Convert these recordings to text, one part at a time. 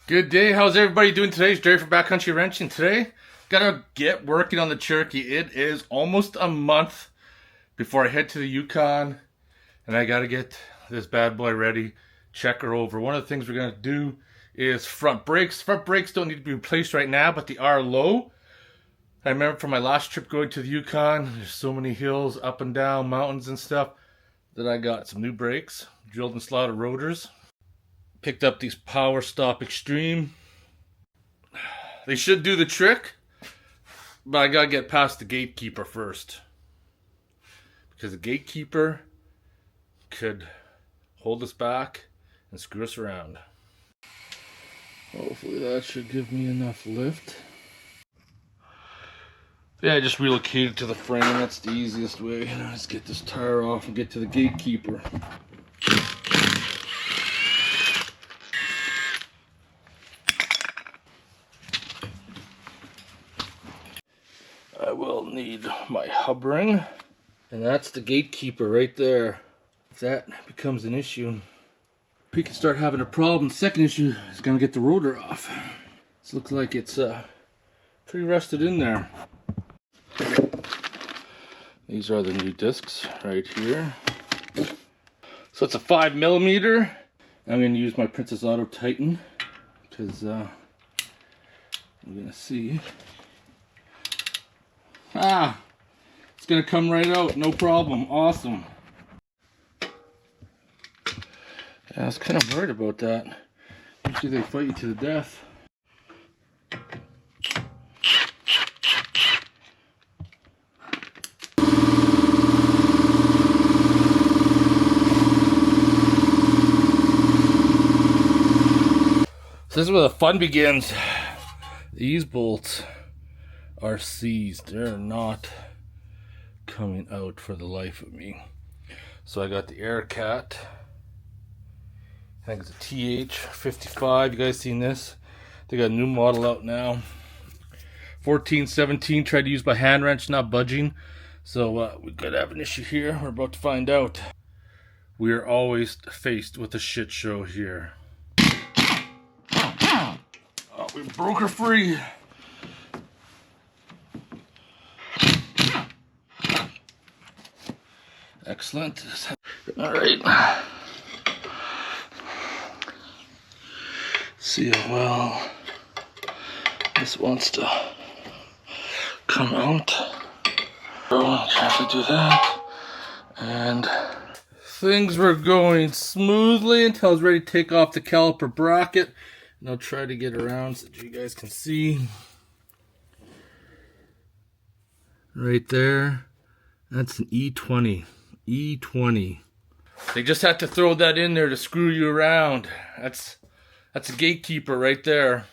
Good day. How's everybody doing today? It's Jerry from BackCountry Wrenching. Today, gotta get working on the Cherokee. It is almost a month before I head to the Yukon, and I gotta get this bad boy ready, check her over. One of the things we're gonna do is front brakes. Front brakes don't need to be replaced right now, but they are low. I remember from my last trip going to the Yukon, there's so many hills, up and down, mountains and stuff, that I got some new brakes, drilled and slotted rotors. Picked up these Power Stop Extreme. They should do the trick, but I gotta get past the gatekeeper first, because the gatekeeper could hold us back and screw us around. Hopefully that should give me enough lift. Yeah, I just relocated to the frame. That's the easiest way. Now let's get this tire off and get to the gatekeeper. I will need my hub ring, and that's the gatekeeper right there. If that becomes an issue, we can start having a problem. Second issue is gonna get the rotor off. This looks like it's pretty rusted in there. These are the new discs right here. So it's a 5mm. I'm gonna use my Princess Auto Titan because we're gonna see. It's gonna come right out, no problem. Awesome. Yeah, I was kind of worried about that. Usually they fight you to the death. So this is where the fun begins. These bolts are seized. They're not coming out for the life of me. So I got the Aircat. I think it's a TH55. You guys seen this? They got a new model out now. 1417. Tried to use my hand wrench, not budging. So we could have an issue here. We're about to find out. We are always faced with a shit show here. Oh, we broke her free. Excellent. All right. See how well this wants to come out. So have to do that. And things were going smoothly until I was ready to take off the caliper bracket. And I'll try to get around so that you guys can see. Right there. That's an E20. E20. They just had to throw that in there to screw you around. That's a gatekeeper right there.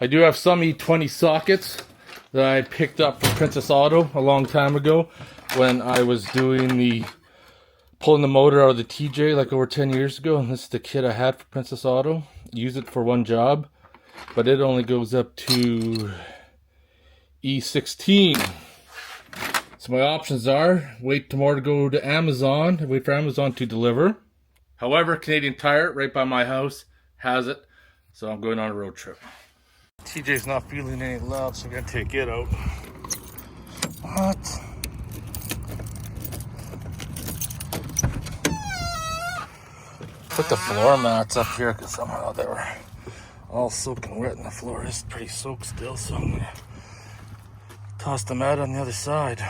I do have some E20 sockets that I picked up from Princess Auto a long time ago when I was doing the pulling the motor out of the TJ like over 10 years ago. And this is the kit I had for Princess Auto. Use it for one job, but it only goes up to E16. So my options are wait tomorrow to go to Amazon, wait for Amazon to deliver. However, Canadian Tire right by my house has it, so I'm going on a road trip. TJ's not feeling any love, so I'm gonna take it out. What? Put the floor mats up here because somehow they were all soaking wet, and the floor is pretty soaked still, so I'm gonna toss them out on the other side.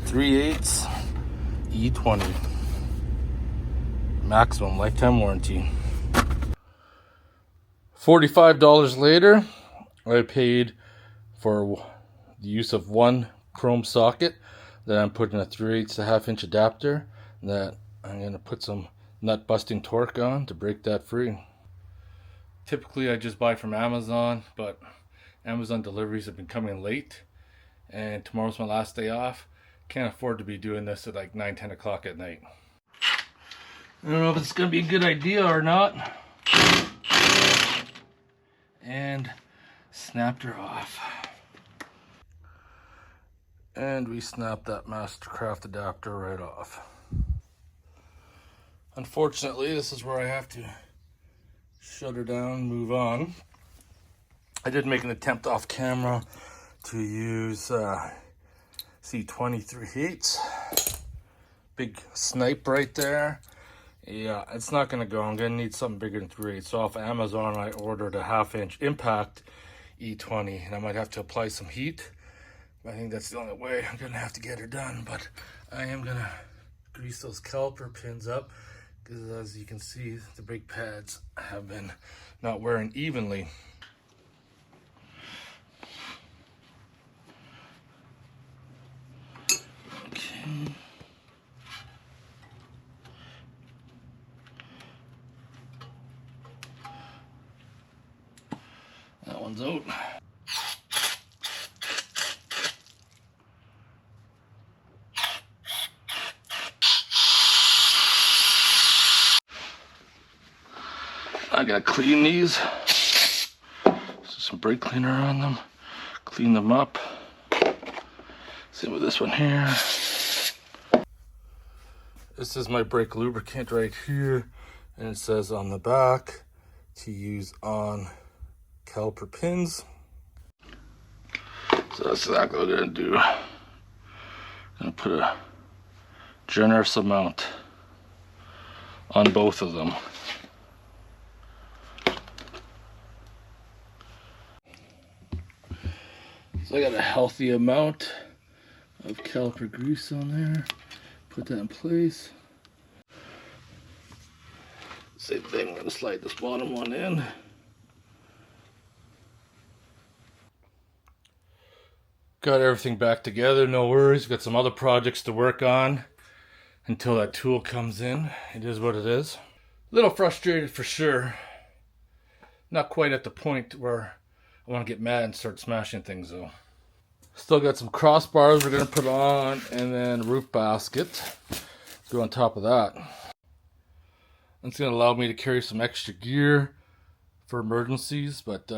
.3/8 E20. Maximum lifetime warranty. $45 later, I paid for the use of one chrome socket that I'm putting a 3/8 1/2 inch adapter that I'm going to put some nut busting torque on to break that free. Typically I just buy from Amazon, but Amazon deliveries have been coming late, and tomorrow's my last day off. Can't afford to be doing this at like 9-10 o'clock at night. I don't know if it's going to be a good idea or not. and snapped her off. And we snapped that Mastercraft adapter right off. Unfortunately, this is where I have to shut her down, move on. I did make an attempt off camera to use C20 big snipe right there. Yeah, it's not gonna go. I'm gonna need something bigger than 3/8. So off Amazon, I ordered a 1/2-inch impact E20, and I might have to apply some heat. I think that's the only way I'm gonna have to get her done. But I am gonna grease those caliper pins up, because as you can see, the brake pads have been not wearing evenly. Okay. That one's out. I gotta clean these. Some brake cleaner on them. Clean them up. Same with this one here. This is my brake lubricant right here, and it says on the back to use on caliper pins. So that's exactly what I'm gonna do. I'm gonna put a generous amount on both of them. So I got a healthy amount of caliper grease on there. Put that in place. Same thing, I'm gonna slide this bottom one in. Got everything back together, no worries. Got some other projects to work on until that tool comes in. It is what it is. A little frustrated for sure. Not quite at the point where I want to get mad and start smashing things though. Still got some crossbars we're going to put on, and then roof basket. Go on top of that. It's going to allow me to carry some extra gear for emergencies, but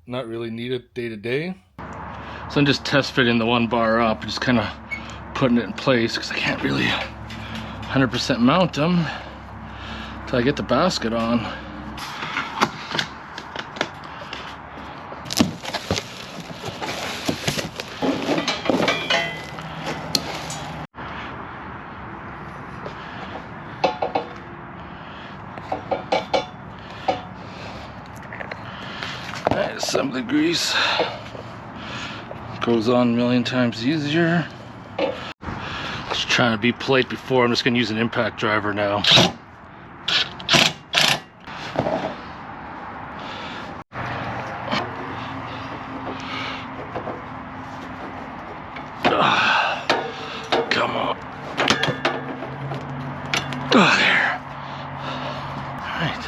not really needed day to day. So I'm just test fitting the one bar up, just kind of putting it in place because I can't really 100% mount them until I get the basket on. Assembly grease goes on a million times easier. Just trying to be polite before. I'm just going to use an impact driver now. Come on. Oh, there. All right.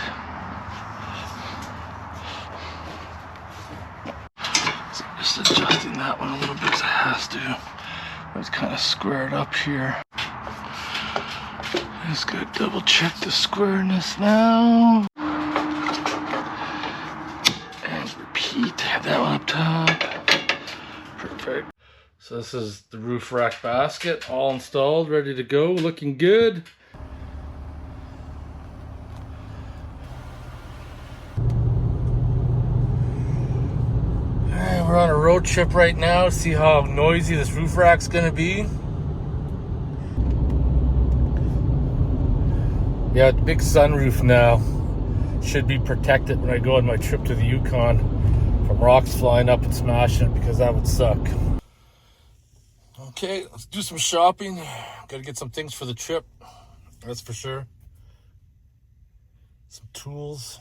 Just adjusting that one a little bit because it has to. It's kind of squared up here. Just gotta double check the squareness now. And repeat. Have that one up top. Perfect. So this is the roof rack basket, all installed, ready to go, looking good. We're on a road trip right now. See how noisy this roof rack's gonna be. Yeah, big sunroof now. Should be protected when I go on my trip to the Yukon from rocks flying up and smashing it, because that would suck. Okay, let's do some shopping. Gotta get some things for the trip, that's for sure. Some tools.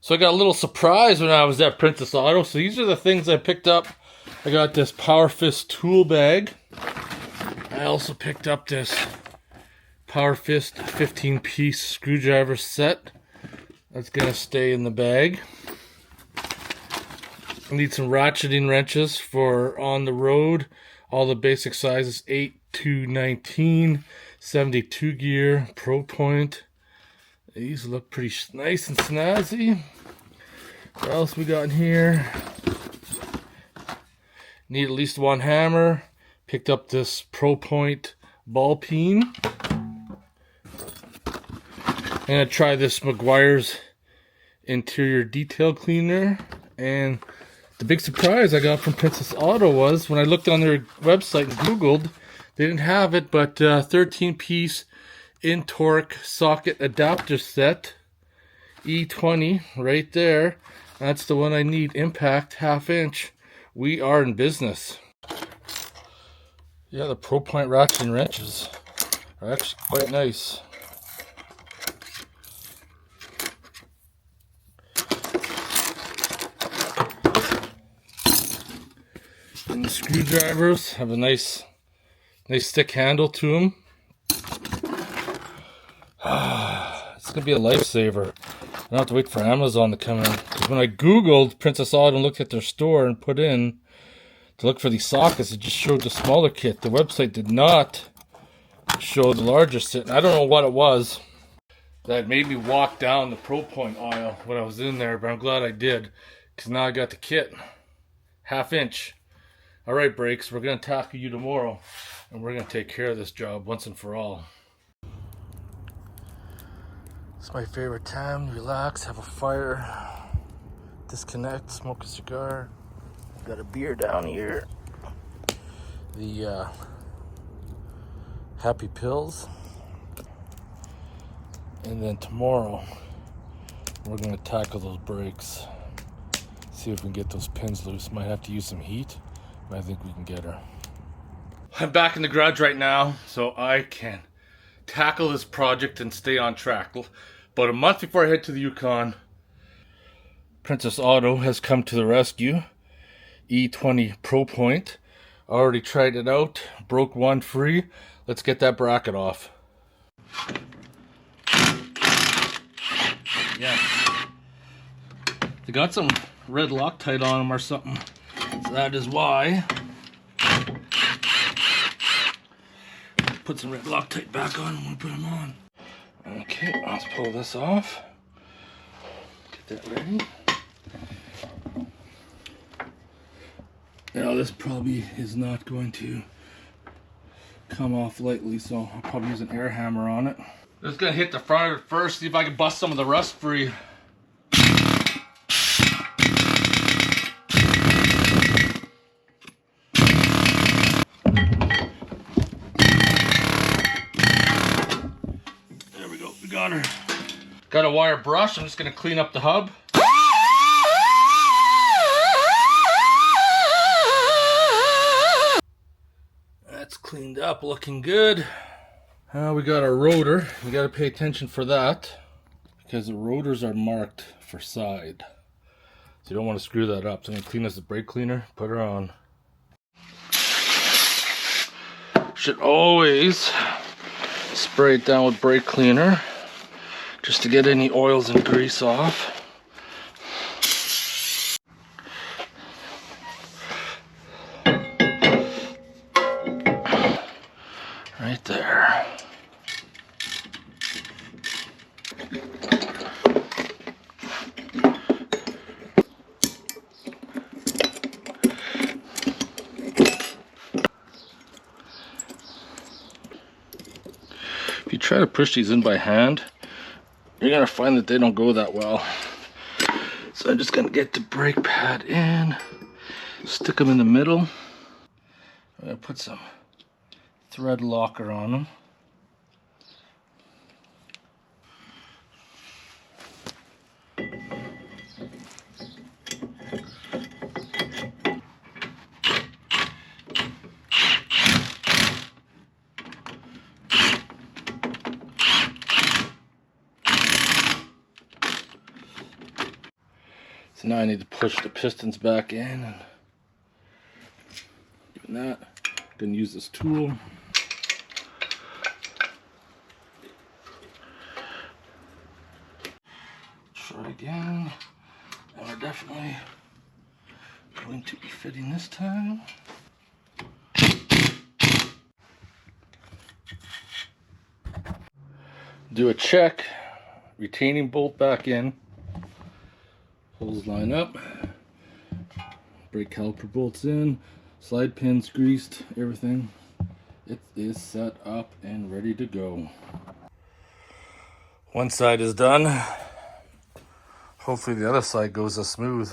So I got a little surprise when I was at Princess Auto. So these are the things I picked up. I got this Power Fist tool bag. I also picked up this Power Fist 15-piece screwdriver set. That's gonna stay in the bag. I need some ratcheting wrenches for on the road. All the basic sizes, 8 to 19, 72 gear, Pro Point. These look pretty nice and snazzy. What else we got in here? Need at least one hammer. Picked up this Pro Point ball peen. I'm gonna try this Meguiar's interior detail cleaner. And the big surprise I got from Princess Auto was when I looked on their website and Googled, they didn't have it, but 13-piece E-torx socket adapter set, E20 right there. That's the one I need. Impact 1/2 inch. We are in business. Yeah, the Pro Point ratcheting wrenches are actually quite nice. And the screwdrivers have a nice thick handle to them. It's gonna be a lifesaver. I don't have to wait for Amazon to come in. Because when I Googled Princess Auto and looked at their store and put in to look for these sockets, it just showed the smaller kit. The website did not show the larger set. I don't know what it was that made me walk down the Pro Point aisle when I was in there, but I'm glad I did. Because now I got the kit. 1/2 inch. Alright, Brakes, we're going to tackle you tomorrow. And we're going to take care of this job once and for all. It's my favorite time. Relax, have a fire, disconnect, smoke a cigar. Got a beer down here. The Happy Pills. And then tomorrow, we're going to tackle those brakes. See if we can get those pins loose. Might have to use some heat, but I think we can get her. I'm back in the garage right now, so I can tackle this project and stay on track. About a month before I head to the Yukon, Princess Auto has come to the rescue. E20 Pro Point. Already tried it out. Broke one free. Let's get that bracket off. Yeah. They got some red Loctite on them or something. So that is why. Put some red Loctite back on when we put them on. Okay, let's pull this off. Get that ready. Now this probably is not going to come off lightly, so I'll probably use an air hammer on it. Just gonna hit the front of it first, see if I can bust some of the rust free. There we go, we got her. Got a wire brush, I'm just gonna clean up the hub. That's cleaned up, looking good. We got our rotor. We got to pay attention for that because the rotors are marked for side. So you don't want to screw that up. So I'm going to clean this with brake cleaner, put her on. Should always spray it down with brake cleaner just to get any oils and grease off. Right there. If you try to push these in by hand, you're gonna find that they don't go that well. So I'm just gonna get the brake pad in, stick them in the middle. I'm gonna put some thread locker on them. So now I need to push the pistons back in, and doing that, I'm gonna use this tool. again. And we're definitely going to be fitting this time. Do a check, retaining bolt back in, holes line up, brake caliper bolts in, slide pins greased, everything. It is set up and ready to go. One side is done. Hopefully the other side goes as smooth.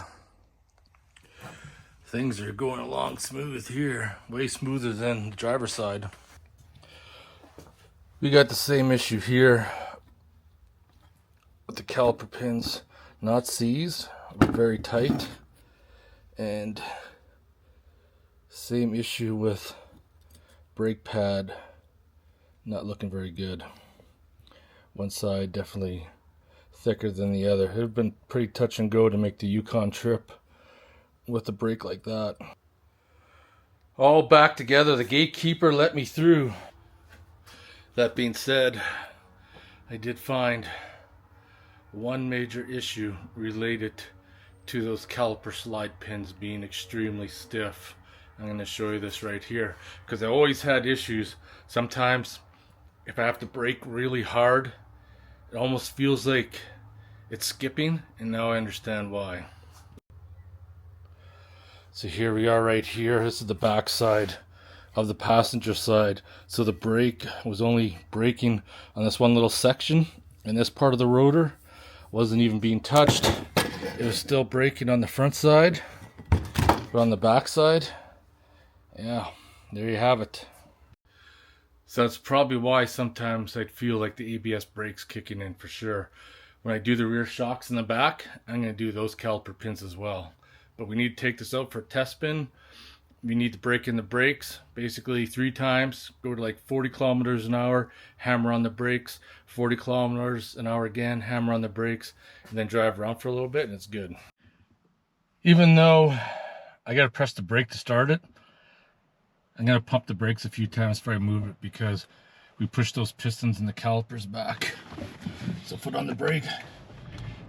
Things are going along smooth here, way smoother than the driver's side. We got the same issue here with the caliper pins not seized, but very tight, and same issue with brake pad not looking very good. One side definitely thicker than the other. It would have been pretty touch and go to make the Yukon trip with a brake like that. All back together. The gatekeeper let me through. That being said, I did find one major issue related to those caliper slide pins being extremely stiff. I'm going to show you this right here because I always had issues. Sometimes if I have to brake really hard, it almost feels like it's skipping, and now I understand why. So here we are right here. This is the back side of the passenger side. So the brake was only braking on this one little section, and this part of the rotor wasn't even being touched. It was still braking on the front side, but on the back side, yeah, there you have it. So that's probably why sometimes I'd feel like the ABS brakes kicking in for sure. When I do the rear shocks in the back, I'm going to do those caliper pins as well. But we need to take this out for a test spin. We need to break in the brakes basically 3 times, go to like 40 kilometers an hour, hammer on the brakes, 40 kilometers an hour again, hammer on the brakes, and then drive around for a little bit, and it's good. Even though I got to press the brake to start it, I'm going to pump the brakes a few times before I move it because we push those pistons and the calipers back. So foot on the brake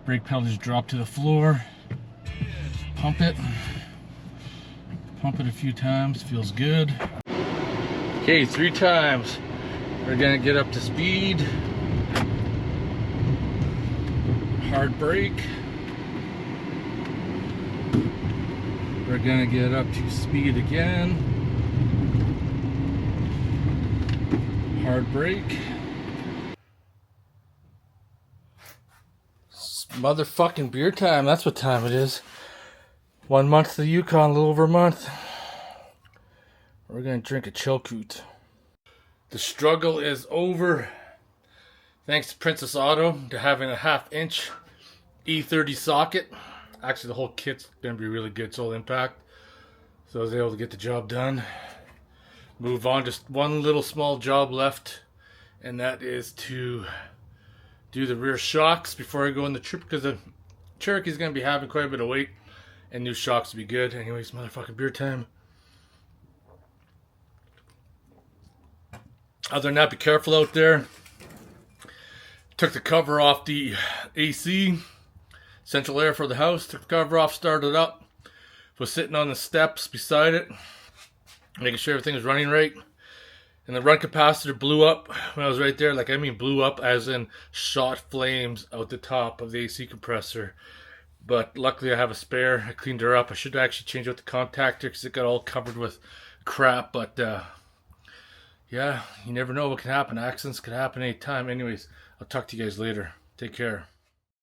pedal just drop to the floor, pump it a few times, feels good. Okay, 3 times. We're gonna get up to speed. Hard brake. We're gonna get up to speed again. Hard brake. It's motherfucking beer time, that's what time it is. 1 month to the Yukon, a little over a month. We're gonna drink a Chilkoot. The struggle is over. Thanks to Princess Auto to having a 1/2-inch E30 socket. Actually, the whole kit's gonna be really good, Soul Impact. So I was able to get the job done. Move on, just one little small job left, and that is to do the rear shocks before I go on the trip, because the Cherokee's gonna be having quite a bit of weight. And new shocks would be good. Anyways, motherfucking beer time. Other than that, be careful out there. Took the cover off the AC. Central air for the house. Took the cover off, started up. Was sitting on the steps beside it, making sure everything was running right. And the run capacitor blew up when I was right there. Like, I mean blew up as in shot flames out the top of the AC compressor. But luckily I have a spare. I cleaned her up. I should actually change out the contactor because it got all covered with crap. But yeah, you never know what can happen. Accidents could happen anytime. Anyways, I'll talk to you guys later. Take care.